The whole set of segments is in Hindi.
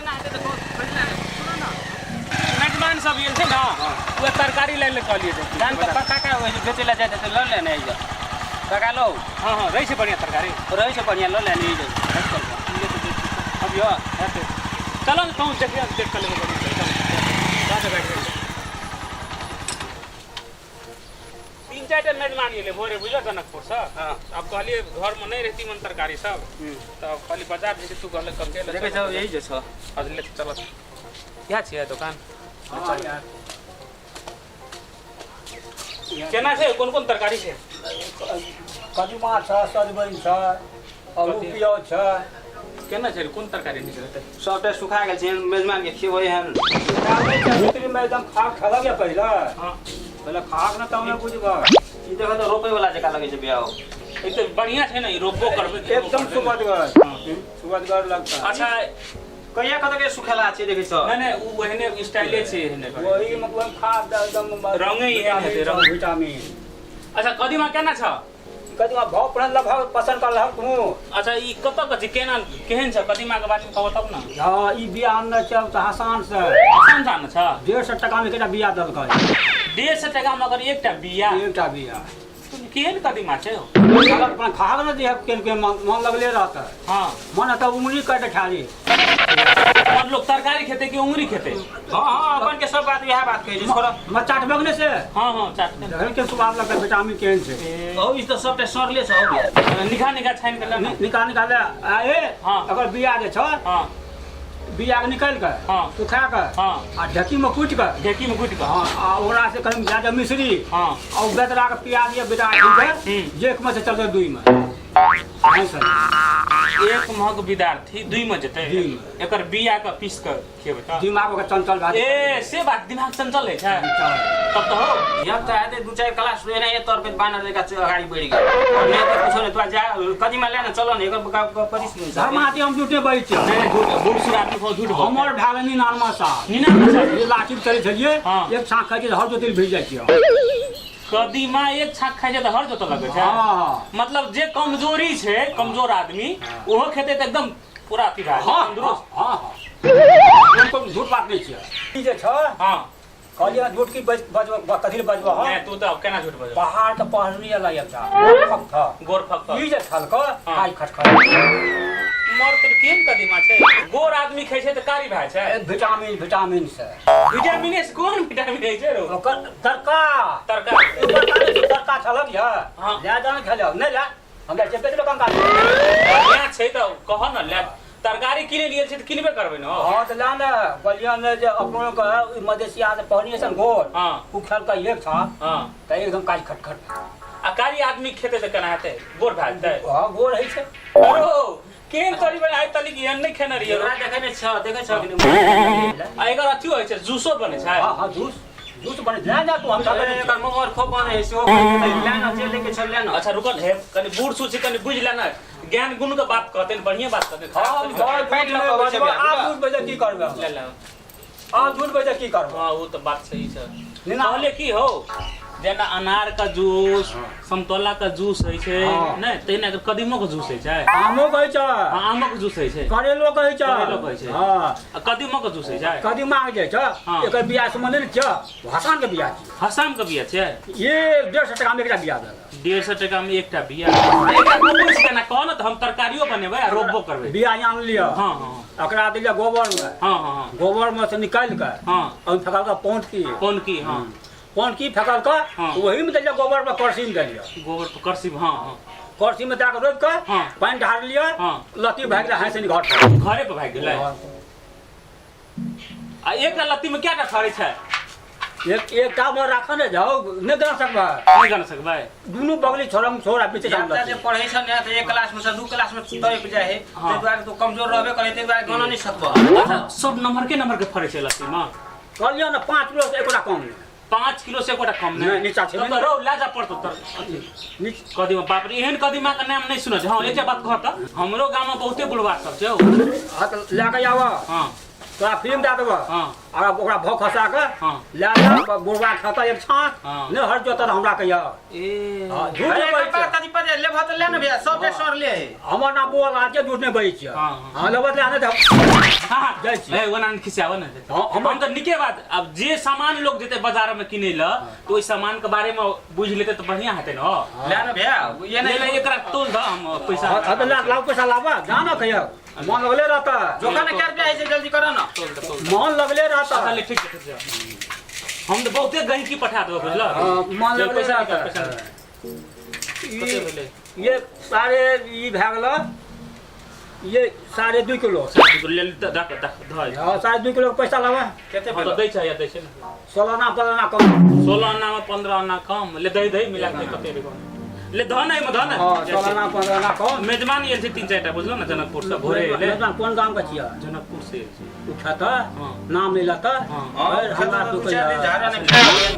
ना है तो सुनो ना मेजबान सब ये थे ना वो तरकारी ले कहलिए धान का पत्ता का बेचे ला जाते तो ल लेने आइजा काका लो हां हां रही से बढ़िया तरकारी रही से बढ़िया ल लेने आइजा अब यो चलो तो देख कर लेंगे बढ़िया बैठ गए तीन चार मेजमान ये ले भोरे बुझा जनकपुर से अब कहलिए घर में नहीं रहती मन तरकारी सब तो खाली बाजार जैसे तू कहले कम के देखे जाओ यही जे छ आज ले चलो क्या छिए दुकान हां यार केना छै कोन तरकारी छै कदीमा छ सजमनि छ आलू प्याज छ केना छै कोन तरकारी निकलते सबटा सुखा गेल छै मेजमान के खिबै हन भीतर में एकदम खाक खला गया पहले हां पहले खाक न तमे बुझबा ई देखो तो रोपे वाला जका लगे छै बियाह ई तो बढ़िया छै न ई रोपबो करबे एकदम सुबदगर सुबदगर लगता अच्छा कहिया कत के सुखेला छै देखै छ नहीं नहीं वो एहने स्टाइले छै एहने वही मतलब खाद एकदम रंगे एहने छै रंग विटामिन अच्छा कदीमा केना छ कदीमा भाव पड़ल लगभग पसंद कर लहक तू अच्छा ई कत क छै केना केहन छ कदीमा के बारे में कहब तब न हां ई बिया न छ त हसान से आसान जान छ 150 टका में केटा बिया दलकै 150 टका में अगर एकटा बिया केहन कदीमा छै अगर अपन खाग न दिया के मन लगले रहता हां मन त उंगली काट खाली और लोग तरकारी खेते कि उंगली खेते हां हां अपन के सब बात यह बात कहै छै छोरा म चाट बगने से हां हां चाट घर के स्वाद लगता विटामिन केहन छै ओ ई त सबटा सरले छ हो निखा छाइन के लेना निकाल ए हां अगर बिया जे छ हां बिया के निकाल के हां सुखा के हां आ ढकी में कूट के हां आ ओकरा से कहीं ज्यादा मिश्री हां और बेदरा के प्याज या बिदा के जेक में से चल गए दुई में हां सर एक मग विद्यार्थी दुई में जते एकर बिया का पीस के खेबे त दिमाग के चंचल भात ए से बात दिमाग चंचल है छै तब तो हो यब त आते दू चार क्लास रोए ना ये तोर पे बानर लेका अगाडि बढ़ी गयो ने त कुछ ने तू जा कदीमा लेना चलो ने एकर परिस्थिति धर्म आती हम झूठे बई छ नहीं झूठ बूढ़ सुरात को झूठ हमर भागनी नानमा सा ये लाठी चले छलिए एक छाक खाइ के हर जो दिल भिज जाय छ कदीमा एक छाक खाइ त हर जतो लगे छै हां मतलब जे कमजोरी छै कमजोर आदमी ओहो खेते त एकदम पूरा अथी भा तंदुरुस्त हां हां कोन झूठ बात नहीं छ ई जे छ हां कहलिया झूठ की बजवा कथि बजवा हां नहीं तू तो केना झूठ बजबा पहाड़ त पहरनी ला या था गोर फक ई जे छल क खाइ खटखट मर त केन कदीमा छै गोर आदमी खाइ छै त कारी भाइ छै विटामिन से विटामिन से कोन विटामिन छै रो ओकर तरका छलक या ले जान खेल नहीं ला हमरा चेपे के दुकान का बढ़िया छै त कह न ले तरकारी किने लिए छै त किनबे करबै न हां त ला न बलिया ने जे अपनो का मधेसिया से पहनी सन गोर हां उ खेल का एक था हां त एकदम काज खटखट आ कारी आदमी खेते त केना हेतै गोर भाजतै हां गोर है छै अरो केन करीब आइ तली की नहीं खेने रहियो एकरा देखे छ कि आ एकर अथी होय छै जूसो बने छै हां हां जूस बने जा तू हम एकर मोहर खो बने सो लेना जे लेके चल लेना अच्छा रुकल है कनी बूढ़ सूची कनी बुझ लेना ज्ञान गुण के बात कहते बढ़िया बात कहते हां घर पेट में आप दूध बजे की करबे ले ले हां दूध बजे की करबे हां वो तो बात सही छै कहले की हो जेना अनार का जूस संतोला का जूस है छै नै तैना कदीमो का जूस है छै आमो कहै छै आमो का जूस है छै करेलो कहै छै हां कदीमो का जूस है छै कदीमा आ जाय छै एकर बिया से मने छै हसान के बिया छै हसाम के बिया छै ये 150 टका में एकटा बिया दे 150 टका में एकटा बिया एकटा रोपै छै ना कहन त हम तरकारियो बनेबै आ रोपबो करबै बिया आन लियो हां हां एकरा दिया गोबर में हां हां गोबर में से निकाल के हां और फेकल का पौंठ की हां कौन की फेकल का वही में दिया गोबर में करसी में दिया गोबर पर करसी हां हां करसी में दाके रोप के पानी ढार लिया लत्ती भाग जा हंसे घर घरे पे भाग गेलै आ एकटा लत्ती में केटा फरै छै एक टा में राखा ने जाओ नहीं गन सकबा दोनों बगली छोरा पीछे जाम जे पढ़ै छ ने त एक क्लास में से दू क्लास में तय जाय है ते द्वारा तो कमजोर रहबे करे ते द्वारा गन नहीं सकबा अच्छा सब नंबर के फरै छै लत्ती में कहलियो ना 5 किलो से एकोटा कम 5 किलो से एकोटा कम नहीं नीचा छै त रौ लाजा पड़तो त कदीमा बाप रे एहन कदीमा के नाम नहीं सुनो हां एजे बात कह त हमरो गांव में बहुते बुढ़वा सब छै हां त लाके आवा हां तोरा फिल्म दे देबो हाँ आ ओकरा भाव खसा के हाँ ले ले बुढ़वा खाता एक छाँट हाँ। ने हर जोतर हमरा कहिया ए हाँ, झूठ अरे नहीं बजै कपड़ा छै। कथी पर ले भत ले न भैया 100 सर ले हमर नाम बोल आके झूठ नहीं बजै छै हाँ, हाँ। हां लेबत ले आने दे हाँ जाइ छी। ए ओना खिसियाव न हाँ, हम तो निके बात अब जे सामान लोग जेते बाजार में किने ल तो ओइ सामान के बारे में बुझ लेते तो बढ़िया हेते न ले न भैया ये ले ले नहीं एकरा तोल द हम पैसा हां तो लाओ पैसा लावा जाना कहिया मन लगले रहता जोखा ने क्या रुपया है से जल्दी करो ना तोल द तोल मन लगले रहता चल ठीक है ठीक है हम तो बहुते गहकी पठा देबो बुझल मन चल, लगले पैसा रहता निकाल, पैसा निकाल। कते भेलै ये सारे ई भए गेल ये 2.5 किलो ले द द ध हाँ 2.5 किलो के पैसा लावा केते हम तो भेल दै छै या दै छै न 16 15 कम 16 आना में 15 आना कम ले दे मिला के कते रे ले धन है धन हाँ 16 15 कम मेजबान ये 3-4 टा बुझलो ना जनकपुर से भोरे ले कौन गांव का छिया जनकपुर से उठाता हाँ। नाम ले लेता हाँ। और हमरा तो तो चार दिन झारा ने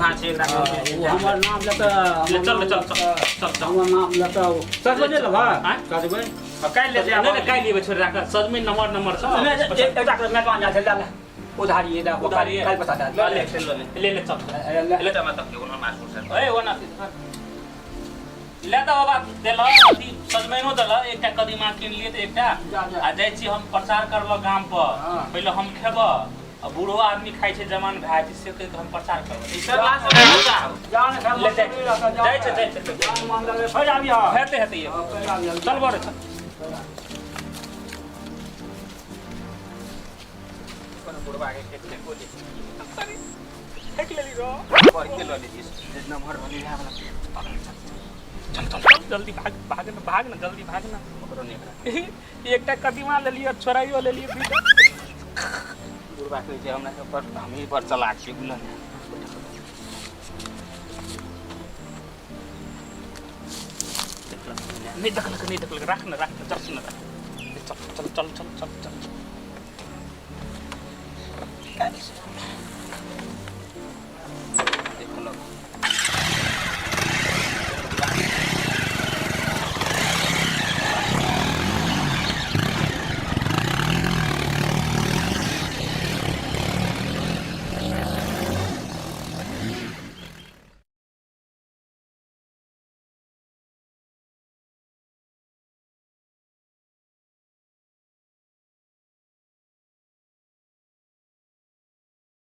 भाछे वो हमर नाम लेता ले चल चल चल चल हमर नाम लेता सच बजे लगा हाँ? सच बजे काल ले नहीं नहीं काई लिए छोड़ रखा सजमी नंबर छ एक डॉक्टर मैं कहां जा ले उधारी है उधारी है। कल बता दे ले ले चल ले त मतलब के उन मासुर सर ए ओना ले त बाबा देल अथी सजमैनो देल एकटा कदीमा किन लिए त एकटा आ जाइ छी हम प्रचार करब गाम पर हाँ। पहिले हम खेब आ बूढ़ो आदमी खाइ छै जवान भाई छै से कहि के हम प्रचार करब सर लास्ट में होगा जान है ले जाइ छै जान मान लगे फज आबी हां हेते हेते ये चल बड़े चल बुढ़वा के केते बोली फेंक लेली रो पर के ले ली जितना भर बनी रहा वाला चल चल चल जल्दी भाग ना जल्दी भाग ना ओकरो नहीं एकटा कदीमा ले लियो छोराइयो ले लियो बुढ़वा के जे हमरा के पर हम ही पर चला के बुलन नहीं देखल रख ना चल ना चल चल चल चल चल चल